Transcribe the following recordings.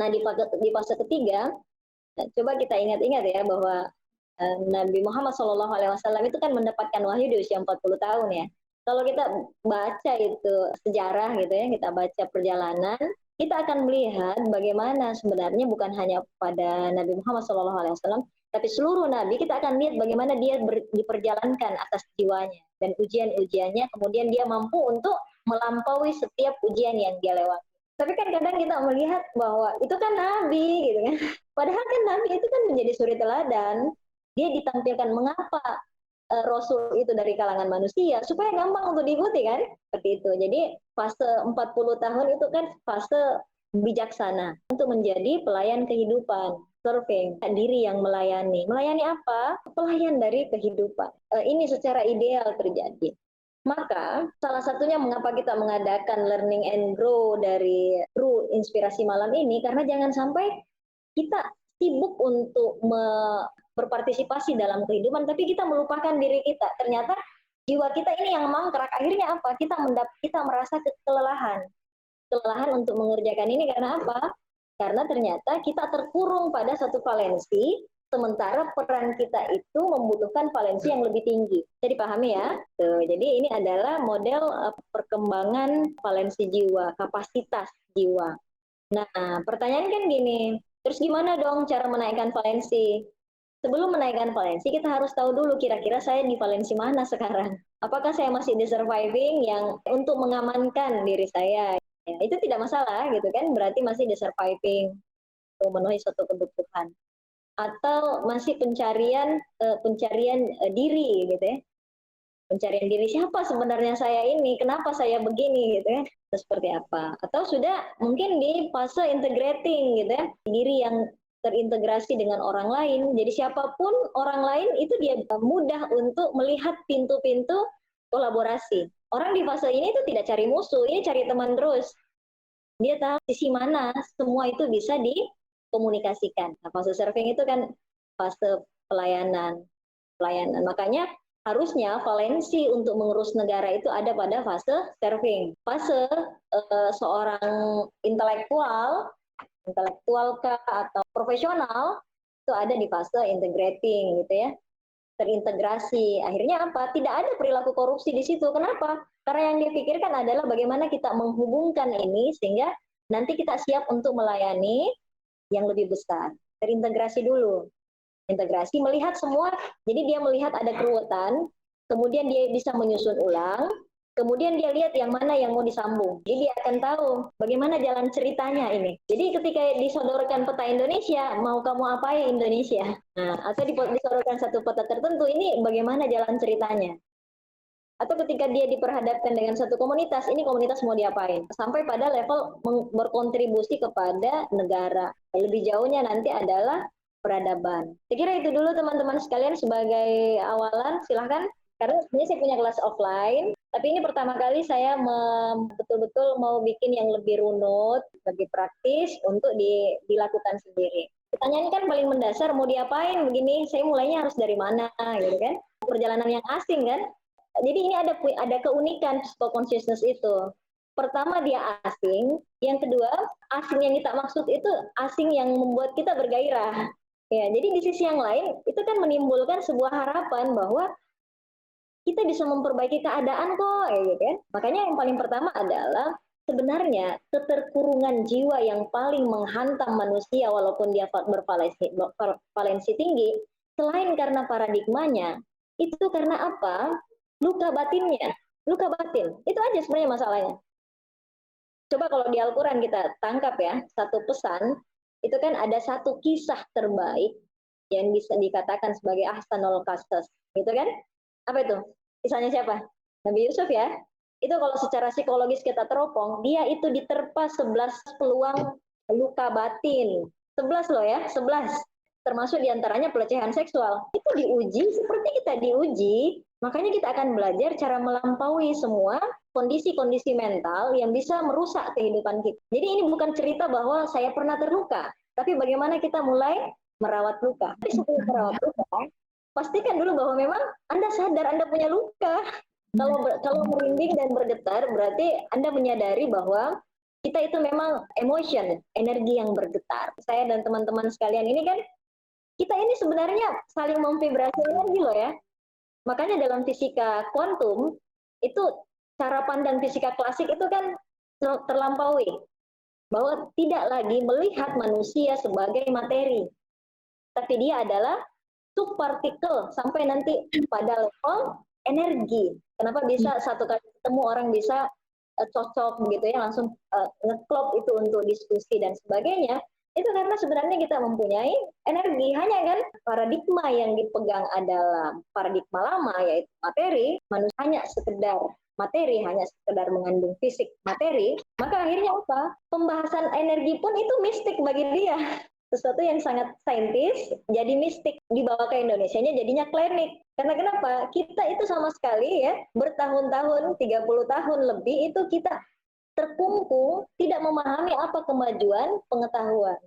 Nah, di fase ketiga, coba kita ingat-ingat ya bahwa Nabi Muhammad SAW itu kan mendapatkan wahyu di usia 40 tahun ya. Kalau kita baca itu sejarah gitu ya, kita baca perjalanan, kita akan melihat bagaimana sebenarnya bukan hanya pada Nabi Muhammad SAW, tapi seluruh nabi kita akan lihat bagaimana dia diperjalankan atas jiwanya dan ujian-ujiannya, kemudian dia mampu untuk melampaui setiap ujian yang dia lewati. Tapi kan kadang kita melihat bahwa itu kan nabi gitu kan. Padahal kan nabi itu kan menjadi suri teladan. Dia ditampilkan mengapa Rasul itu dari kalangan manusia supaya gampang untuk diikuti kan, seperti itu. Jadi fase 40 tahun itu kan fase bijaksana untuk menjadi pelayan kehidupan, serving diri yang melayani apa, pelayan dari kehidupan. Ini secara ideal terjadi. Maka salah satunya mengapa kita mengadakan learning and grow dari True Inspirasi malam ini, karena jangan sampai kita sibuk untuk berpartisipasi dalam kehidupan, tapi kita melupakan diri kita. Ternyata jiwa kita ini yang mangkrak. Akhirnya apa? Kita merasa kelelahan untuk mengerjakan ini karena apa? Karena ternyata kita terkurung pada satu valensi, sementara peran kita itu membutuhkan valensi yang lebih tinggi. Jadi pahami ya? Tuh, jadi ini adalah model perkembangan valensi jiwa, kapasitas jiwa. Nah, pertanyaan kan gini, terus gimana dong cara menaikkan valensi? Sebelum menaikkan valensi, kita harus tahu dulu kira-kira saya di valensi mana sekarang. Apakah saya masih di surviving yang untuk mengamankan diri saya? Ya, itu tidak masalah gitu kan, berarti masih di surviving, memenuhi suatu kebutuhan. Atau masih pencarian diri gitu ya. Pencarian diri siapa sebenarnya saya ini, kenapa saya begini gitu kan, seperti apa. Atau sudah mungkin di fase integrating gitu ya, diri yang terintegrasi dengan orang lain. Jadi siapapun orang lain itu dia mudah untuk melihat pintu-pintu kolaborasi. Orang di fase ini tuh tidak cari musuh, ini cari teman terus. Dia tahu sisi mana semua itu bisa dikomunikasikan. Nah, fase serving itu kan fase pelayanan. Makanya harusnya valensi untuk mengurus negara itu ada pada fase serving. Fase seorang intelektual kah atau profesional itu ada di fase integrating gitu ya, terintegrasi. Akhirnya apa? Tidak ada perilaku korupsi di situ. Kenapa? Karena yang dia pikirkan adalah bagaimana kita menghubungkan ini sehingga nanti kita siap untuk melayani yang lebih besar. Terintegrasi dulu. Integrasi melihat semua, jadi dia melihat ada keruwetan, kemudian dia bisa menyusun ulang, kemudian dia lihat yang mana yang mau disambung. Jadi dia akan tahu bagaimana jalan ceritanya ini. Jadi ketika disodorkan peta Indonesia, mau kamu apain Indonesia? Nah, atau disodorkan satu peta tertentu, ini bagaimana jalan ceritanya? Atau ketika dia diperhadapkan dengan satu komunitas, ini komunitas mau diapain? Sampai pada level berkontribusi kepada negara. Lebih jauhnya nanti adalah peradaban. Saya kira itu dulu teman-teman sekalian sebagai awalan, silahkan. Karena sebenarnya saya punya kelas offline, tapi ini pertama kali saya betul-betul mau bikin yang lebih runut, lebih praktis untuk dilakukan sendiri. Pertanyaannya kan paling mendasar, mau diapain begini, saya mulainya harus dari mana gitu kan. Perjalanan yang asing kan. Jadi ini ada keunikan physical consciousness itu. Pertama dia asing, yang kedua asing yang kita maksud itu asing yang membuat kita bergairah. Ya, jadi di sisi yang lain itu kan menimbulkan sebuah harapan bahwa kita bisa memperbaiki keadaan kok, ya gitu kan. Makanya yang paling pertama adalah sebenarnya keterkurungan jiwa yang paling menghantam manusia walaupun dia bervalensi tinggi, selain karena paradigmanya, itu karena apa? Luka batinnya, luka batin. Itu aja sebenarnya masalahnya. Coba kalau di Al-Quran kita tangkap ya, satu pesan, itu kan ada satu kisah terbaik yang bisa dikatakan sebagai ahsanul qasas, gitu kan? Apa itu? Kisahnya siapa? Nabi Yusuf ya. Itu kalau secara psikologis kita teropong, dia itu diterpa 11 peluang luka batin. 11 loh ya, 11. Termasuk diantaranya pelecehan seksual. Itu diuji seperti kita diuji, makanya kita akan belajar cara melampaui semua kondisi-kondisi mental yang bisa merusak kehidupan kita. Jadi ini bukan cerita bahwa saya pernah terluka, tapi bagaimana kita mulai merawat luka. Tapi sebelum merawat luka, pastikan dulu bahwa memang Anda sadar Anda punya luka. Kalau merinding dan bergetar, berarti Anda menyadari bahwa kita itu memang emotion, energi yang bergetar. Saya dan teman-teman sekalian ini kan, kita ini sebenarnya saling memvibrasi energi loh ya. Makanya dalam fisika kuantum, itu cara pandang fisika klasik itu kan terlampaui. Bahwa tidak lagi melihat manusia sebagai materi. Tapi dia adalah subpartikel sampai nanti pada level energi. Kenapa bisa satu kali ketemu orang bisa cocok begitu ya, langsung ngeklop itu untuk diskusi dan sebagainya, itu karena sebenarnya kita mempunyai energi. Hanya kan paradigma yang dipegang adalah paradigma lama, yaitu materi, manusia hanya sekedar materi, hanya sekedar mengandung fisik materi, maka akhirnya apa? Pembahasan energi pun itu mistik bagi dia. Sesuatu yang sangat saintis jadi mistik, dibawa ke Indonesianya jadinya klinik. Karena kenapa? Kita itu sama sekali ya bertahun-tahun, 30 tahun lebih itu kita terkungkung tidak memahami apa kemajuan pengetahuan.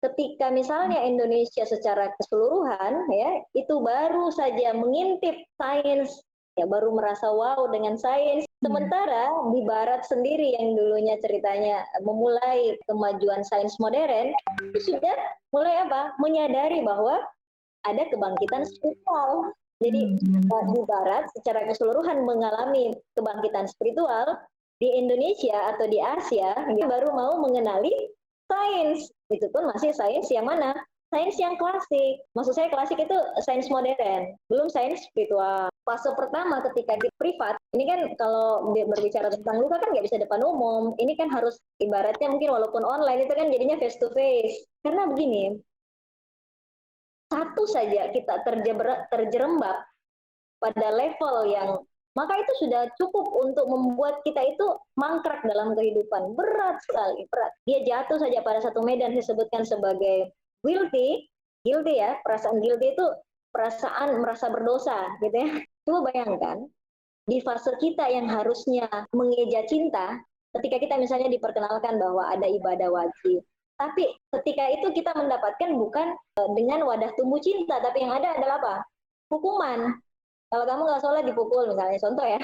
Ketika misalnya Indonesia secara keseluruhan ya itu baru saja mengintip sains, ya baru merasa wow dengan sains. Sementara di Barat sendiri yang dulunya ceritanya memulai kemajuan sains modern, itu sudah mulai apa? Menyadari bahwa ada kebangkitan spiritual. Jadi di Barat secara keseluruhan mengalami kebangkitan spiritual, di Indonesia atau di Asia baru mau mengenali sains. Itu pun masih sains yang mana? Sains yang klasik. Maksud saya klasik itu sains modern, belum sains spiritual. Fase pertama ketika di privat, ini kan kalau berbicara tentang luka kan nggak bisa depan umum. Ini kan harus ibaratnya mungkin walaupun online itu kan jadinya face to face. Karena begini, satu saja kita terjerembab pada level yang maka itu sudah cukup untuk membuat kita itu mangkrak dalam kehidupan. Berat sekali, berat. Dia jatuh saja pada satu medan disebutkan sebagai guilty ya, perasaan guilty itu perasaan merasa berdosa gitu ya. Coba bayangkan, di fase kita yang harusnya mengeja cinta, ketika kita misalnya diperkenalkan bahwa ada ibadah wajib, tapi ketika itu kita mendapatkan bukan dengan wadah tumbuh cinta, tapi yang ada adalah apa? Hukuman. Kalau kamu nggak sholat dipukul misalnya, contoh ya.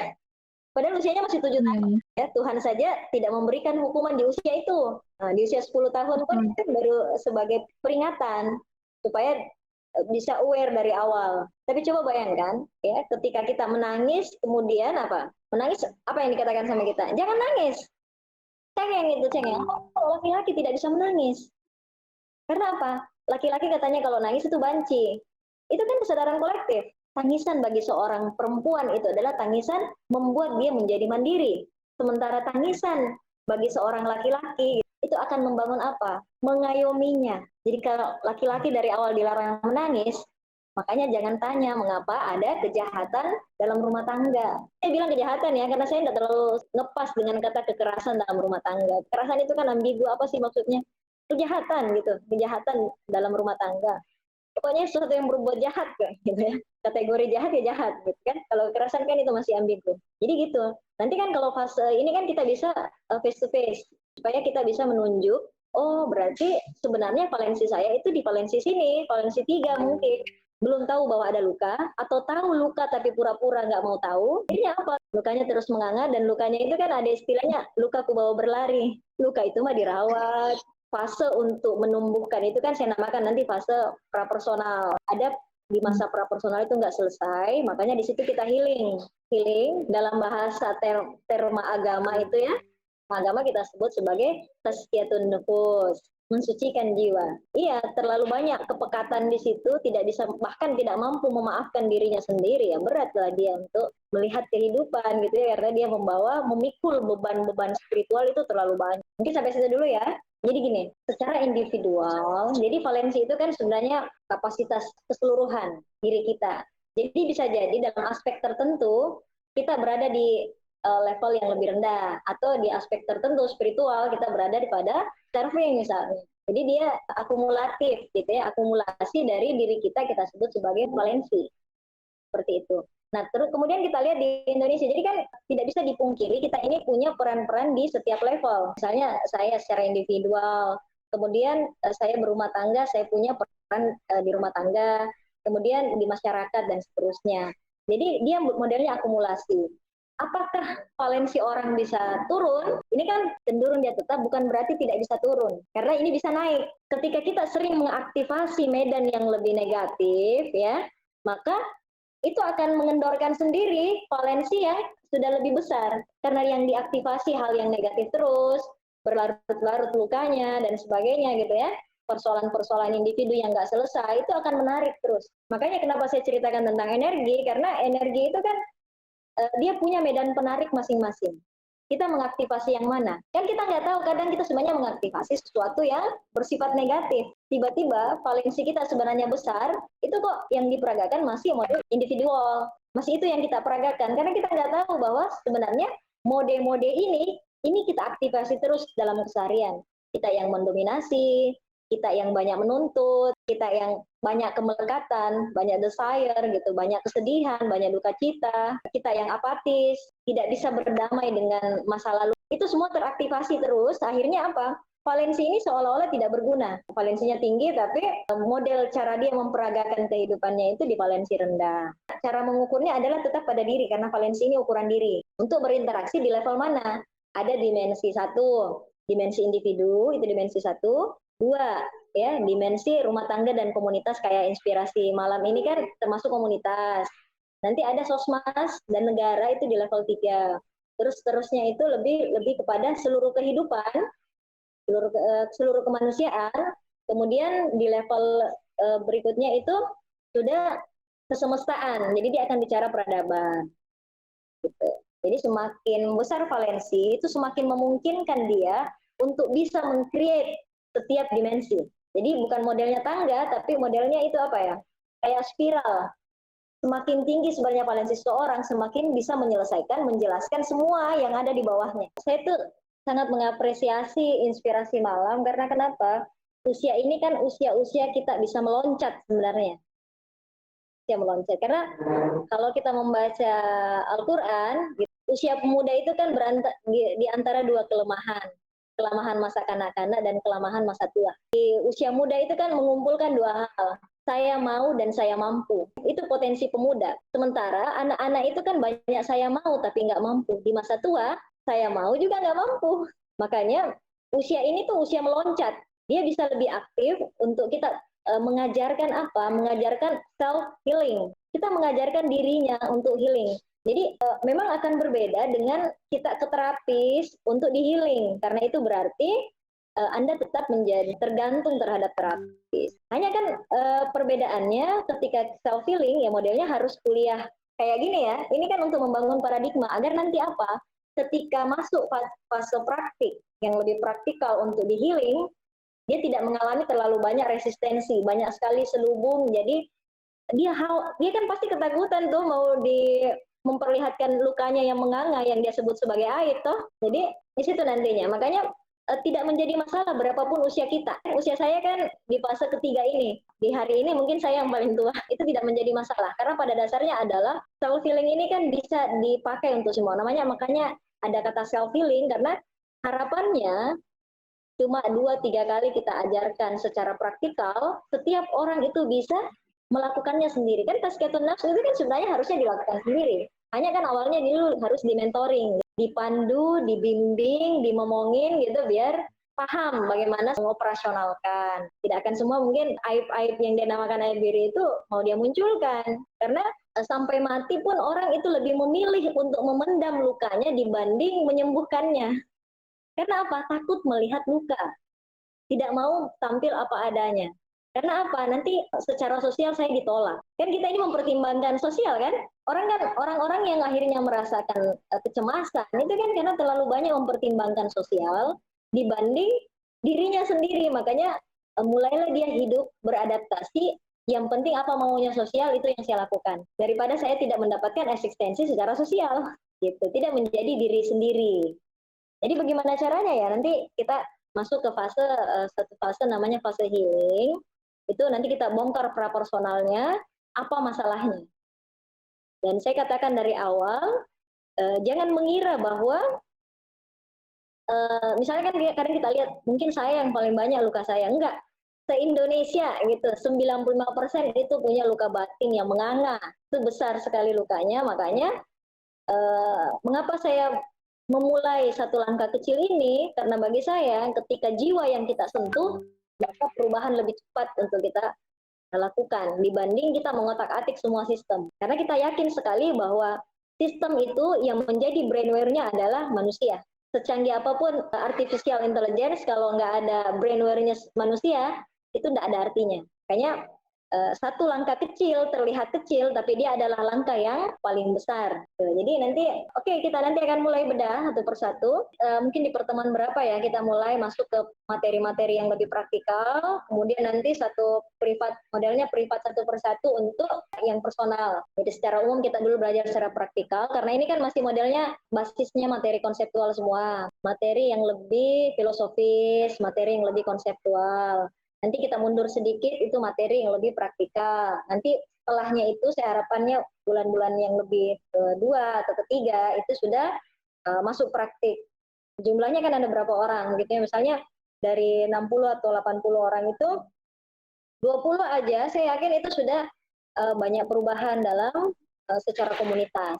Padahal usianya masih 7 tahun. Ya, Tuhan saja tidak memberikan hukuman di usia itu. Nah, di usia 10 tahun pun baru sebagai peringatan supaya bisa aware dari awal. Tapi coba bayangkan, ya, ketika kita menangis, kemudian apa? Menangis, apa yang dikatakan sama kita? Jangan nangis. Cengeng itu, cengeng. Kalau laki-laki tidak bisa menangis. Karena apa? Laki-laki katanya kalau nangis itu banci. Itu kan kesadaran kolektif. Tangisan bagi seorang perempuan itu adalah tangisan membuat dia menjadi mandiri. Sementara tangisan bagi seorang laki-laki itu akan membangun apa? Mengayominya. Jadi kalau laki-laki dari awal dilarang menangis, makanya jangan tanya mengapa ada kejahatan dalam rumah tangga. Saya bilang kejahatan ya, karena saya tidak terlalu ngepas dengan kata kekerasan dalam rumah tangga. Kekerasan itu kan ambigu, apa sih maksudnya? Kejahatan gitu, kejahatan dalam rumah tangga. Pokoknya sesuatu yang berbuat jahat kan, gitu ya. Kategori jahat ya jahat, gitu kan. Kalau kekerasan kan itu masih ambigu. Jadi gitu. Nanti kan kalau fase ini kan kita bisa face to face, supaya kita bisa menunjuk, oh berarti sebenarnya valensi saya itu di valensi sini, valensi 3 mungkin. Belum tahu bahwa ada luka, atau tahu luka tapi pura-pura nggak mau tahu. Ini apa? Lukanya terus menganga, dan lukanya itu kan ada istilahnya, luka ku bawa berlari. Luka itu mah dirawat, fase untuk menumbuhkan itu kan saya namakan nanti fase prapersonal. Ada di masa prapersonal itu nggak selesai, makanya di situ kita healing. Healing dalam bahasa terma agama itu ya, agama kita sebut sebagai tazkiyatun nufus, mensucikan jiwa. Iya, terlalu banyak kepekatan di situ, tidak bisa, bahkan tidak mampu memaafkan dirinya sendiri, ya beratlah dia untuk melihat kehidupan gitu ya, karena dia memikul beban-beban spiritual itu terlalu banyak. Mungkin sampai situ dulu ya. Jadi gini, secara individual, jadi valensi itu kan sebenarnya kapasitas keseluruhan diri kita. Jadi bisa jadi dalam aspek tertentu kita berada di level yang lebih rendah, atau di aspek tertentu spiritual kita berada pada serving misalnya. Jadi dia akumulatif gitu ya, akumulasi dari diri kita sebut sebagai valensi. Seperti itu. Nah, terus kemudian kita lihat di Indonesia, jadi kan tidak bisa dipungkiri kita ini punya peran-peran di setiap level. Misalnya saya secara individual, kemudian saya berumah tangga, saya punya peran di rumah tangga, kemudian di masyarakat dan seterusnya. Jadi dia modelnya akumulasi. Apakah valensi orang bisa turun? Ini kan cenderung dia tetap, bukan berarti tidak bisa turun. Karena ini bisa naik. Ketika kita sering mengaktifasi medan yang lebih negatif, ya, maka itu akan mengendorkan sendiri valensi yang sudah lebih besar. Karena yang diaktifasi hal yang negatif terus, berlarut-larut lukanya, dan sebagainya gitu ya. Persoalan-persoalan individu yang nggak selesai, itu akan menarik terus. Makanya kenapa saya ceritakan tentang energi, karena energi itu kan dia punya medan penarik masing-masing. Kita mengaktifasi yang mana? Kan kita nggak tahu, kadang kita sebenarnya mengaktifasi sesuatu yang bersifat negatif. Tiba-tiba valensi kita sebenarnya besar, itu kok yang diperagakan masih mode individual. Masih itu yang kita peragakan, karena kita nggak tahu bahwa sebenarnya mode-mode ini kita aktifasi terus dalam keseharian. Kita yang mendominasi, kita yang banyak menuntut, kita yang banyak kemelekatan, banyak desire gitu, banyak kesedihan, banyak duka cita, kita yang apatis, tidak bisa berdamai dengan masa lalu. Itu semua teraktivasi terus, akhirnya apa? Valensi ini seolah-olah tidak berguna. Valensinya tinggi, tapi model cara dia memperagakan kehidupannya itu di valensi rendah. Cara mengukurnya adalah tetap pada diri, karena valensi ini ukuran diri. Untuk berinteraksi di level mana? Ada dimensi 1, dimensi individu, itu dimensi 1. 2, ya, dimensi rumah tangga dan komunitas, kayak inspirasi malam ini kan termasuk komunitas. Nanti ada sosmas dan negara, itu di level 3. Terus terusnya itu lebih kepada seluruh kehidupan, seluruh kemanusiaan. Kemudian di level berikutnya itu sudah kesemestaan. Jadi dia akan bicara peradaban. Gitu. Jadi semakin besar valensi, itu semakin memungkinkan dia untuk bisa meng-create setiap dimensi. Jadi bukan modelnya tangga, tapi modelnya itu apa ya? Kayak spiral. Semakin tinggi sebenarnya valensi seseorang, semakin bisa menyelesaikan, menjelaskan semua yang ada di bawahnya. Saya tuh sangat mengapresiasi inspirasi malam, karena kenapa? Usia ini kan usia-usia kita bisa meloncat sebenarnya. Usia meloncat. Karena kalau kita membaca Al-Quran, usia pemuda itu kan di antara dua kelemahan. Kelemahan masa kanak-kanak dan kelemahan masa tua. Di usia muda itu kan mengumpulkan dua hal. Saya mau dan saya mampu. Itu potensi pemuda. Sementara anak-anak itu kan banyak saya mau tapi nggak mampu. Di masa tua, saya mau juga nggak mampu. Makanya usia ini tuh usia meloncat. Dia bisa lebih aktif untuk kita mengajarkan apa? Mengajarkan self healing. Kita mengajarkan dirinya untuk healing. Jadi memang akan berbeda dengan kita ke terapis untuk di healing, karena itu berarti Anda tetap menjadi tergantung terhadap terapis. Hanya kan perbedaannya ketika self healing ya modelnya harus kuliah kayak gini ya. Ini kan untuk membangun paradigma agar nanti apa? Ketika masuk fase praktik yang lebih praktikal untuk di healing, dia tidak mengalami terlalu banyak resistensi, banyak sekali selubung. Jadi dia kan pasti ketakutan tuh mau memperlihatkan lukanya yang menganga yang dia sebut sebagai aib toh. Jadi di situ nantinya. Makanya tidak menjadi masalah berapapun usia kita. Usia saya kan di fase ketiga ini. Di hari ini mungkin saya yang paling tua. Itu tidak menjadi masalah. Karena pada dasarnya adalah self healing ini kan bisa dipakai untuk semua. Makanya ada kata self healing karena harapannya cuma 2-3 kali kita ajarkan secara praktikal, setiap orang itu bisa melakukannya sendiri. Kan tazkiyatun nafs itu kan sebenarnya harusnya dilakukan sendiri. Hanya kan awalnya dulu harus di-mentoring, dipandu, dibimbing, dimomongin gitu biar paham bagaimana mengoperasionalkan. Tidak akan semua mungkin aib-aib yang dia namakan aib diri itu mau dia munculkan. Karena sampai mati pun orang itu lebih memilih untuk memendam lukanya dibanding menyembuhkannya. Karena apa? Takut melihat luka. Tidak mau tampil apa adanya. Karena apa? Nanti secara sosial saya ditolak. Kan kita ini mempertimbangkan sosial kan? Orang-orang yang akhirnya merasakan kecemasan itu kan karena terlalu banyak mempertimbangkan sosial dibanding dirinya sendiri. Makanya mulailah dia hidup beradaptasi. Yang penting apa maunya sosial itu yang saya lakukan. Daripada saya tidak mendapatkan eksistensi secara sosial. Gitu. Tidak menjadi diri sendiri. Jadi bagaimana caranya ya? Nanti kita masuk ke satu fase namanya fase healing. Itu nanti kita bongkar prapersonalnya, apa masalahnya. Dan saya katakan dari awal, jangan mengira bahwa misalnya kan kadang kita lihat mungkin saya yang paling banyak luka saya. Enggak. Se-Indonesia gitu, 95% itu punya luka batin yang menganga. Itu besar sekali lukanya, makanya Mengapa saya memulai satu langkah kecil ini? Karena bagi saya ketika jiwa yang kita sentuh, maka perubahan lebih cepat untuk kita lakukan dibanding kita mengotak-atik semua sistem. Karena kita yakin sekali bahwa sistem itu yang menjadi brainware-nya adalah manusia. Secanggih apapun artificial intelligence, kalau nggak ada brainware-nya manusia, itu nggak ada artinya. Kayaknya satu langkah kecil terlihat kecil, tapi dia adalah langkah yang paling besar. Jadi nanti, kita nanti akan mulai bedah satu persatu. Mungkin di pertemuan berapa ya kita mulai masuk ke materi-materi yang lebih praktikal. Kemudian nanti modelnya privat satu persatu untuk yang personal. Jadi secara umum kita dulu belajar secara praktikal, karena ini kan masih modelnya basisnya materi konseptual semua. Materi yang lebih filosofis, materi yang lebih konseptual. Nanti kita mundur sedikit, itu materi yang lebih praktikal. Nanti setelahnya itu saya harapannya bulan-bulan yang lebih kedua atau ketiga itu sudah masuk praktik. Jumlahnya kan ada berapa orang gitu ya, misalnya dari 60 atau 80 orang itu 20 aja saya yakin itu sudah banyak perubahan dalam secara komunitas.